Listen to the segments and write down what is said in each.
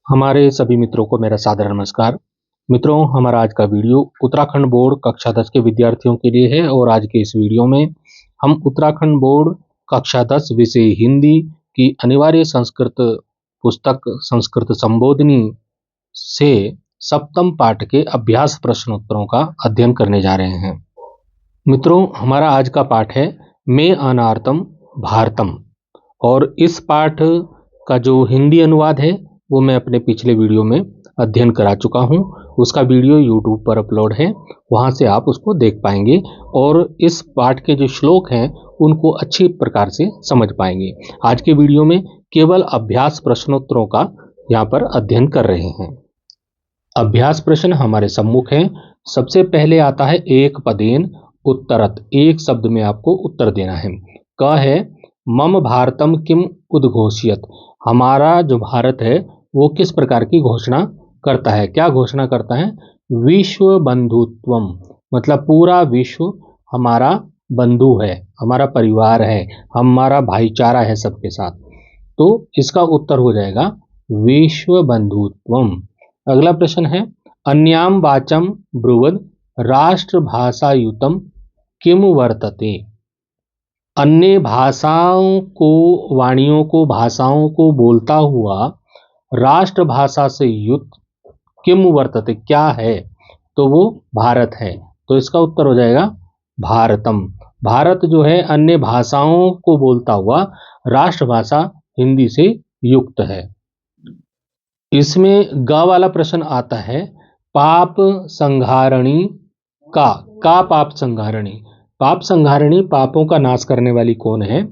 हमारे सभी मित्रों को मेरा सादर नमस्कार। मित्रों, हमारा आज का वीडियो उत्तराखंड बोर्ड कक्षा 10 के विद्यार्थियों के लिए है और आज के इस वीडियो में हम उत्तराखंड बोर्ड कक्षा 10 विषय हिंदी की अनिवार्य संस्कृत पुस्तक संस्कृत संबोधिनी से सप्तम पाठ के अभ्यास प्रश्नोत्तरों का अध्ययन करने जा रहे हैं। मित्रों, हमारा आज का पाठ है मे अनार्तम भारतम और इस पाठ का जो हिंदी अनुवाद है वो मैं अपने पिछले वीडियो में अध्ययन करा चुका हूँ। उसका वीडियो YouTube पर अपलोड है, वहाँ से आप उसको देख पाएंगे और इस पाठ के जो श्लोक हैं उनको अच्छी प्रकार से समझ पाएंगे। आज के वीडियो में केवल अभ्यास प्रश्नोत्तरों का यहाँ पर अध्ययन कर रहे हैं। अभ्यास प्रश्न हमारे सम्मुख हैं। सबसे पहले आता है एक पदेन उत्तरत, एक शब्द में आपको उत्तर देना है। क है मम भारतम किम उद्घोषयत, हमारा जो भारत है वो किस प्रकार की घोषणा करता है, क्या घोषणा करता है। विश्व बंधुत्वम, मतलब पूरा विश्व हमारा बंधु है, हमारा परिवार है, हमारा भाईचारा है सबके साथ। तो इसका उत्तर हो जाएगा विश्व बंधुत्वम। अगला प्रश्न है अन्याम वाचम ब्रुवद राष्ट्रभाषायुतम किम वर्तते, अन्य भाषाओं को वाणियों को भाषाओं को बोलता हुआ राष्ट्रभाषा से युक्त किम वर्तते क्या है, तो वो भारत है। तो इसका उत्तर हो जाएगा भारतम। भारत जो है अन्य भाषाओं को बोलता हुआ राष्ट्रभाषा हिंदी से युक्त है। इसमें ग वाला प्रश्न आता है पाप संहारणी का पाप संहारणी, पाप संहारणी पापों का नाश करने वाली कौन है,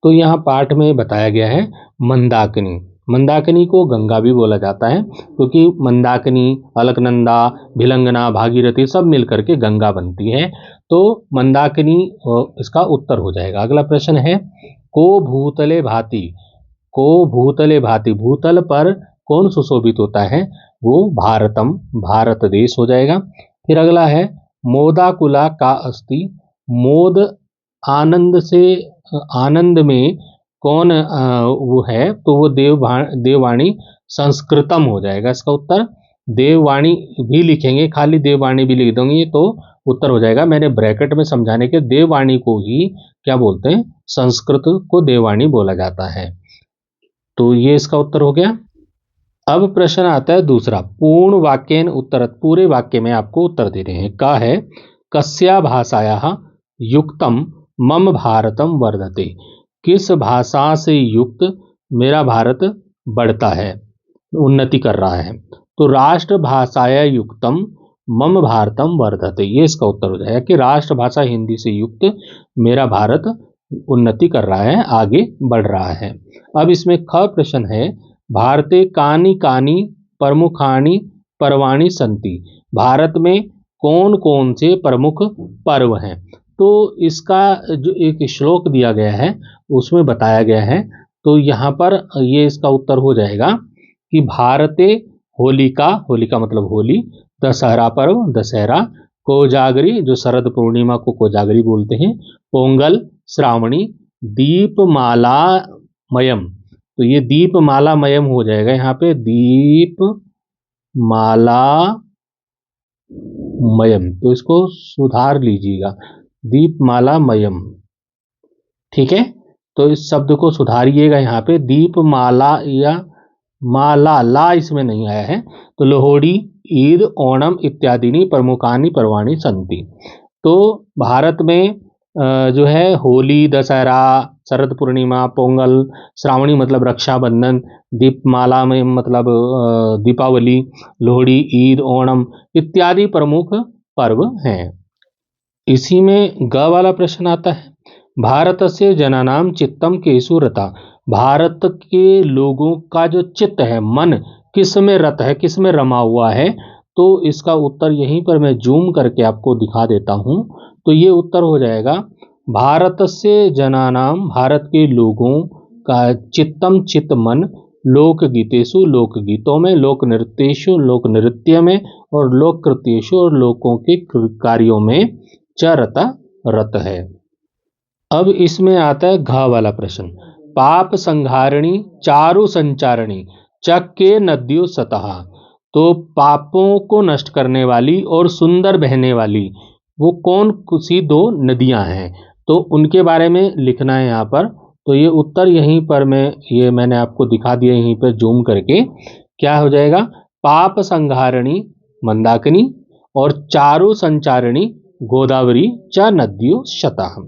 तो यहाँ पाठ में बताया गया है मंदाकिनी। मंदाकिनी को गंगा भी बोला जाता है क्योंकि मंदाकिनी, अलकनंदा, भिलंगना, भागीरथी सब मिलकर के गंगा बनती है। तो मंदाकिनी इसका उत्तर हो जाएगा। अगला प्रश्न है को भूतले भांति, को भूतले भांति, भूतल पर कौन सुशोभित होता है, वो भारतम, भारत देश हो जाएगा। फिर अगला है मोदाकुला का अस्ति, मोद आनंद से, आनंद में कौन वो है, तो वो देववाणी संस्कृतम हो जाएगा। इसका उत्तर देववाणी भी लिखेंगे, खाली देववाणी भी लिख दोगे तो उत्तर हो जाएगा। मैंने ब्रैकेट में समझाने के देववाणी को ही क्या बोलते हैं, संस्कृत को देववाणी बोला जाता है। तो ये इसका उत्तर हो गया। अब प्रश्न आता है दूसरा, पूर्ण वाक्येन उत्तरत, पूरे वाक्य में आपको उत्तर दे रहे हैं। का है कस्या भाषाया युक्तम मम भारतम वर्धते, किस भाषा से युक्त मेरा भारत बढ़ता है, उन्नति कर रहा है। तो राष्ट्र भाषाया युक्तम मम भारतम वर्धते, ये इसका उत्तर हो जाएगा कि राष्ट्रभाषा हिंदी से युक्त मेरा भारत उन्नति कर रहा है, आगे बढ़ रहा है। अब इसमें ख प्रश्न है भारते कानी कानी प्रमुखानी पर्वाणी संति, भारत में कौन कौन से प्रमुख पर्व हैं। तो इसका जो एक श्लोक दिया गया है उसमें बताया गया है। तो यहाँ पर ये इसका उत्तर हो जाएगा कि भारते होलिका, होलिका मतलब होली, दशहरा पर्व दशहरा, कोजागरी जो शरद पूर्णिमा को कोजागरी बोलते हैं, पोंगल श्रावणी, दीपमाला मयम, तो ये दीपमाला मयम हो जाएगा यहाँ पे, दीपमाला मयम, तो इसको सुधार लीजिएगा, दीपमाला मयम, ठीक है। तो इस शब्द को सुधारिएगा यहाँ पे, दीपमाला या माला, ला इसमें नहीं आया है। तो लोहड़ी, ईद, ओणम इत्यादि प्रमुखानी पर्वाणी संति। तो भारत में जो है होली, दशहरा, शरद पूर्णिमा, पोंगल, श्रावणी मतलब रक्षाबंधन, दीपमाला में मतलब दीपावली, लोहड़ी, ईद, ओणम इत्यादि प्रमुख पर्व हैं। इसी में ग वाला प्रश्न आता है भारत से जनानाम चित्तम केसु रता, भारत के लोगों का जो चित्त है, मन किस में रत है, किस में रमा हुआ है। तो इसका उत्तर यहीं पर मैं जूम करके आपको दिखा देता हूं। तो ये उत्तर हो जाएगा भारत से जनानाम, भारत के लोगों का चित्तम चित्त मन, लोकगीतेषु लोकगीतों में, लोक नृत्येषु लोक नृत्य में, और लोक कृत्येषु और लोकों के कार्यों में च रता रत है। अब इसमें आता है घ वाला प्रश्न, पाप संहारिणी चारु संचारिणी, चक्के नद्यो सतह, तो पापों को नष्ट करने वाली और सुंदर बहने वाली वो कौन सी दो नदियां हैं, तो उनके बारे में लिखना है यहाँ पर। तो ये उत्तर यहीं पर मैंने आपको दिखा दिया यहीं पर जूम करके। क्या हो जाएगा, पाप संहारिणी मंदाकिनी और चारु संचारिणी गोदावरी च नद्यो शतः।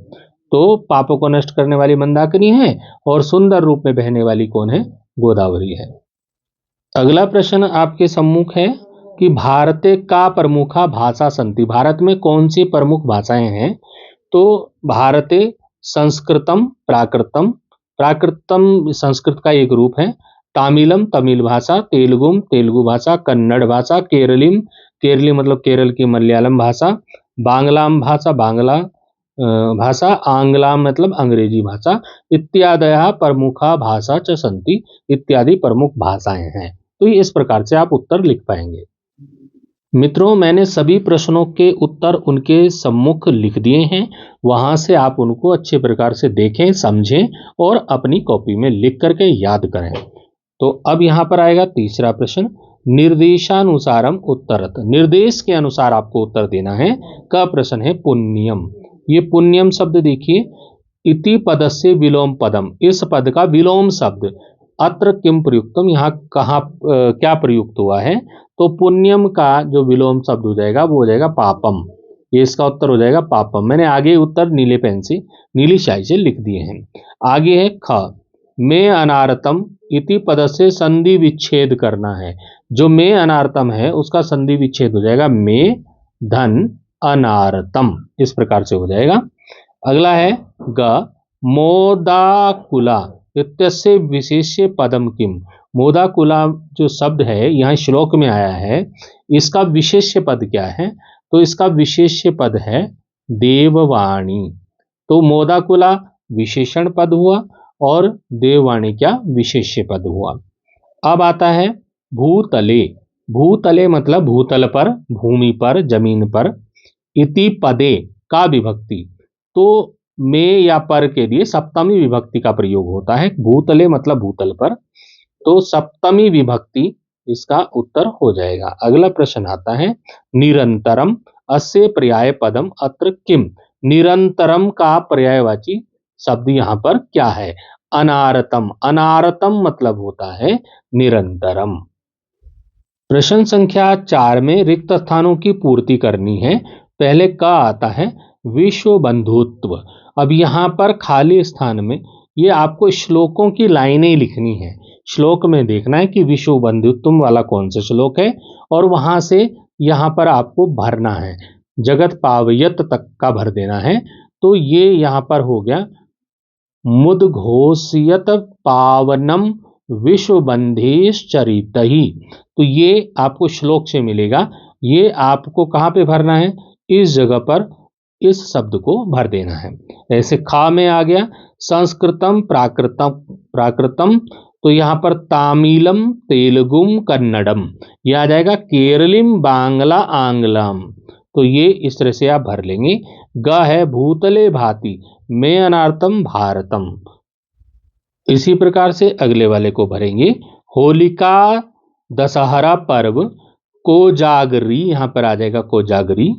तो पापों को नष्ट करने वाली मंदाकिनी है और सुंदर रूप में बहने वाली कौन है, गोदावरी है। अगला प्रश्न आपके सम्मुख है कि भारते का प्रमुखा भाषा संति, भारत में कौन सी प्रमुख भाषाएं हैं, तो भारते संस्कृतम प्राकृतम, प्राकृतम संस्कृत का एक रूप है, तामिलम तमिल भाषा, तेलुगुम तेलुगु भाषा, कन्नड़ भाषा, केरलीम केरली मतलब केरल की मलयालम भाषा, बांग्लाम भाषा बांग्ला भाषा, आंग्लाम मतलब अंग्रेजी भाषा, इत्यादयः प्रमुखा भाषा च सन्ति, इत्यादि प्रमुख भाषाएं हैं। तो इस प्रकार से आप उत्तर लिख पाएंगे। मित्रों, मैंने सभी प्रश्नों के उत्तर उनके सम्मुख लिख दिए हैं, वहां से आप उनको अच्छे प्रकार से देखें, समझें और अपनी कॉपी में लिख करके याद करें। तो अब यहां पर आएगा तीसरा प्रश्न, निर्देशानुसारम उत्तरत, निर्देश के अनुसार आपको उत्तर देना है। का प्रश्न है पुण्यम, ये पुण्यम शब्द देखिए, इति पदस्य विलोम पदम, इस पद का विलोम शब्द, अत्र किम प्रयुक्तम, यहाँ कहाँ क्या प्रयुक्त हुआ है, तो पुण्यम का जो विलोम शब्द हो जाएगा वो हो जाएगा पापम, ये इसका उत्तर हो जाएगा पापम। मैंने आगे उत्तर नीले पेन से नीली स्याही से लिख दिए हैं। आगे है ख, में अनारतम इति पद से संधि विच्छेद करना है, जो में अनारतम है उसका संधि विच्छेद हो जाएगा में धन अनारतम, इस प्रकार से हो जाएगा। अगला है ग, मोदाकुला इत्यस्य विशेष्य पदम किम, मोदाकुला जो शब्द है यहाँ श्लोक में आया है, इसका विशेष्य पद क्या है, तो इसका विशेष्य पद है देववाणी। तो मोदाकुला विशेषण पद हुआ और देववाणी क्या, विशेष्य पद हुआ। अब आता है भूतले, भूतले मतलब भूतल पर, भूमि पर, जमीन पर, इति पदे का विभक्ति, तो में या पर के लिए सप्तमी विभक्ति का प्रयोग होता है, भूतले मतलब भूतल पर, तो सप्तमी विभक्ति इसका उत्तर हो जाएगा। अगला प्रश्न आता है निरंतरम अस्य पर्याय पदम अत्र किम, निरंतरम का पर्यायवाची शब्द यहाँ पर क्या है, अनारतम, अनारतम मतलब होता है निरंतरम। प्रश्न संख्या 4 में रिक्त स्थानों की पूर्ति करनी है। पहले का आता है विश्व बंधुत्व, अब यहाँ पर खाली स्थान में ये आपको श्लोकों की लाइनें लिखनी है, श्लोक में देखना है कि विश्व बंधुत्व वाला कौन सा श्लोक है और वहां से यहाँ पर आपको भरना है, जगत पावयत तक का भर देना है। तो ये यहाँ पर हो गया मुदघोषयत पावनम विश्व बंधेश्चरित ही, तो ये आपको श्लोक से मिलेगा, ये आपको कहाँ पे भरना है, इस जगह पर इस शब्द को भर देना है। ऐसे खा में आ गया संस्कृतम प्राकृतम, प्राकृतम तो यहाँ पर तामिलम तेलुगुम कन्नडम, यह आ जाएगा केरलिम बांग्ला आंग्लम, तो ये इस तरह से आप भर लेंगे। ग है भूतले भाति, में अनार्तम भारतम, इसी प्रकार से अगले वाले को भरेंगे। होलिका दशहरा पर्व कोजागरी, यहाँ पर आ जाएगा कोजागरी,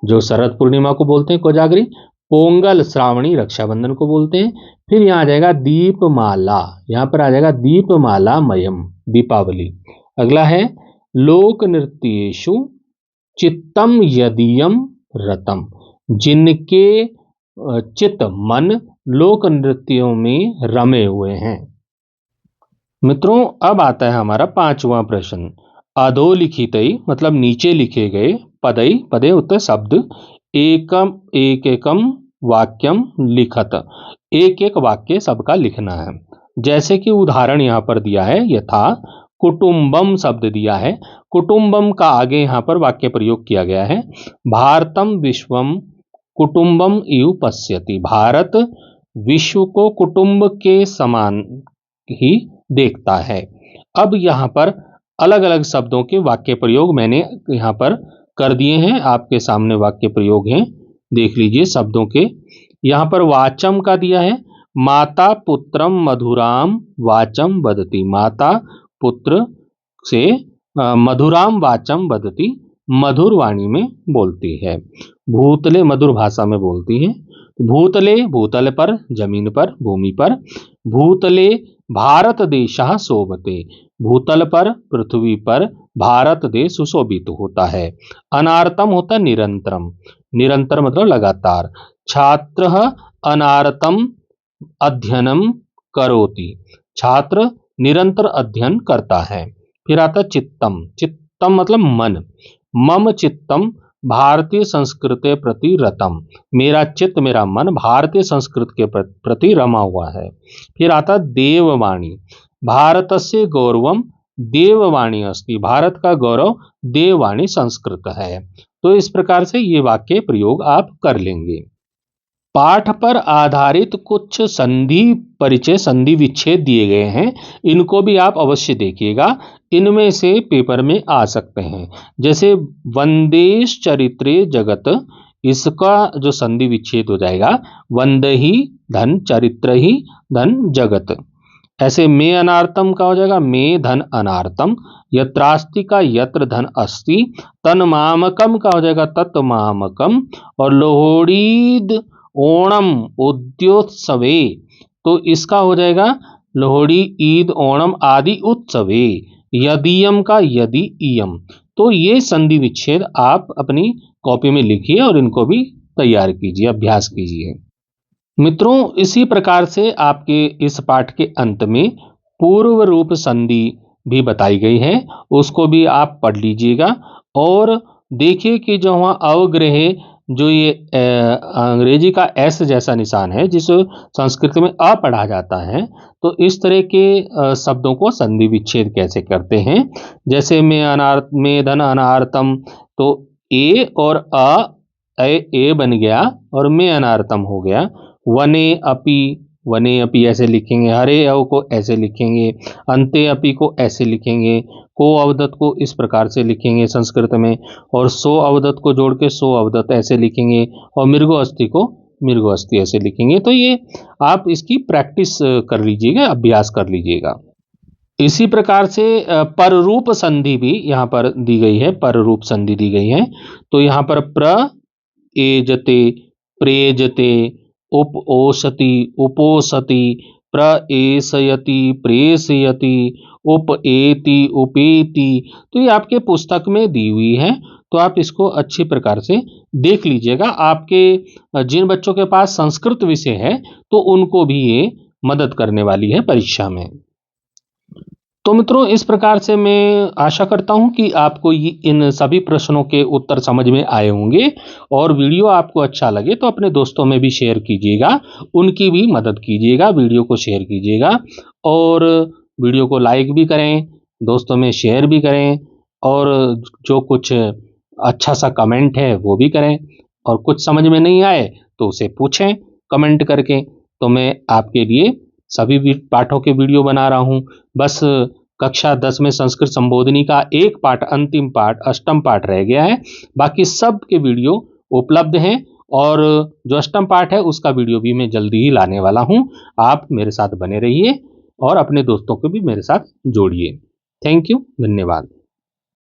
जो शरद पूर्णिमा को बोलते हैं कोजागरी। पोंगल श्रावणी रक्षाबंधन को बोलते हैं। फिर यहाँ आ जाएगा दीपमाला, यहाँ पर आ जाएगा दीपमाला मयम, दीपावली। अगला है लोक नृत्येषु चित्तम यदीयम रतम, जिनके चित्त मन लोक नृत्यों में रमे हुए हैं। मित्रों, अब आता है हमारा 5वां प्रश्न, अधोलिखितई मतलब नीचे लिखे गए पदई, पदे उत्तर शब्द, एकम एक एकम वाक्यम लिखत, एक एक वाक्य सबका लिखना है। जैसे कि उदाहरण यहाँ पर दिया है, यथा कुटुंबम शब्द दिया है, कुटुंबम का आगे यहाँ पर वाक्य प्रयोग किया गया है, भारतम विश्वम कुटुंबम इव पश्यति, भारत विश्व को कुटुंब के समान ही देखता है। अब यहाँ पर अलग अलग शब्दों के वाक्य प्रयोग मैंने यहाँ पर कर दिए हैं, आपके सामने वाक्य प्रयोग हैं, देख लीजिए शब्दों के। यहाँ पर वाचम का दिया है, माता पुत्रम मधुराम वाचम वदति, माता पुत्र से मधुराम वाचम वदति, मधुर वाणी में बोलती है। भूतले मधुर भाषा में बोलती है। भूतले भूतल पर, जमीन पर, भूमि पर। भूतले भारत देशः शोभते, भूतल पर, पृथ्वी पर भारत देश सुशोभित होता है। अनार्तम होता निरंतरम, निरंतर मतलब लगातार। छात्रः अनार्तम अध्ययनम करोति, छात्र निरंतर अध्ययन करता है। फिर आता चित्तम, चित्तम मतलब मन। मम चित्तम भारतीय संस्कृति प्रति रतम, मेरा चित्त मेरा मन भारतीय संस्कृति के प्रति रमा हुआ है। फिर आता देववाणी, भारतस्य गौरवम देववाणी अस्ति, भारत का गौरव देववाणी संस्कृत है। तो इस प्रकार से ये वाक्य प्रयोग आप कर लेंगे। पाठ पर आधारित कुछ संधि परिचय, संधि विच्छेद दिए गए हैं, इनको भी आप अवश्य देखिएगा। इनमें से पेपर में आ सकते हैं। जैसे वंदेश चरित्रे जगत, इसका जो संधि विच्छेद हो जाएगा वंद ही धन चरित्र ही धन जगत। ऐसे में अनार्तम का हो जाएगा में धन अनार्तम। यत्रास्ति का यत्र धन अस्ति। तन मामकम का हो जाएगा तत् मामकम। और लोहड़ीद ओणम उद्योत्सवे, तो इसका हो जाएगा लोहड़ी ईद ओणम आदि उत्सवे। यदीयम का यदि इयम। तो ये संधि विच्छेद आप अपनी कॉपी में लिखिए और इनको भी तैयार कीजिए, अभ्यास कीजिए। मित्रों, इसी प्रकार से आपके इस पाठ के अंत में पूर्व रूप संधि भी बताई गई है, उसको भी आप पढ़ लीजिएगा। और देखिए कि जो वहाँ अवग्रह, जो ये अंग्रेजी का एस जैसा निशान है जिस संस्कृत में अ पढ़ा जाता है, तो इस तरह के शब्दों को संधि विच्छेद कैसे करते हैं। जैसे में धन अनार्तम, तो ए और ए बन गया और में अनार्तम हो गया। वने अपि ऐसे लिखेंगे। हरे अव को ऐसे लिखेंगे। अंते अपि को ऐसे लिखेंगे। को अवदत को इस प्रकार से लिखेंगे संस्कृत में। और सो अवदत को जोड़ के सो अवदत ऐसे लिखेंगे। और मृगो अस्थि को मृगो अस्थि ऐसे लिखेंगे। तो ये आप इसकी प्रैक्टिस कर लीजिएगा, अभ्यास कर लीजिएगा। इसी प्रकार से पररूप संधि भी यहाँ पर दी गई है, पररूप संधि दी गई है। तो यहाँ पर प्र एजते, प्रेजते, उपोषति, उपोषति, प्रेषयति, प्रेषयति, उपेति, उपेति। तो ये आपके पुस्तक में दी हुई है, तो आप इसको अच्छी प्रकार से देख लीजिएगा। आपके जिन बच्चों के पास संस्कृत विषय है तो उनको भी ये मदद करने वाली है परीक्षा में। तो मित्रों, इस प्रकार से मैं आशा करता हूं कि आपको इन सभी प्रश्नों के उत्तर समझ में आए होंगे। और वीडियो आपको अच्छा लगे तो अपने दोस्तों में भी शेयर कीजिएगा, उनकी भी मदद कीजिएगा, वीडियो को शेयर कीजिएगा। और वीडियो को लाइक भी करें, दोस्तों में शेयर भी करें। और जो कुछ अच्छा सा कमेंट है वो भी करें। और कुछ समझ में नहीं आए तो उसे पूछें कमेंट करके। तो मैं आपके लिए सभी भी पाठों के वीडियो बना रहा हूँ। बस कक्षा 10 में संस्कृत संबोधनी का एक पाठ, अंतिम पाठ, अष्टम पाठ रह गया है। बाकी सब के वीडियो उपलब्ध हैं। और जो अष्टम पाठ है उसका वीडियो भी मैं जल्दी ही लाने वाला हूँ। आप मेरे साथ बने रहिए और अपने दोस्तों को भी मेरे साथ जोड़िए। थैंक यू, धन्यवाद।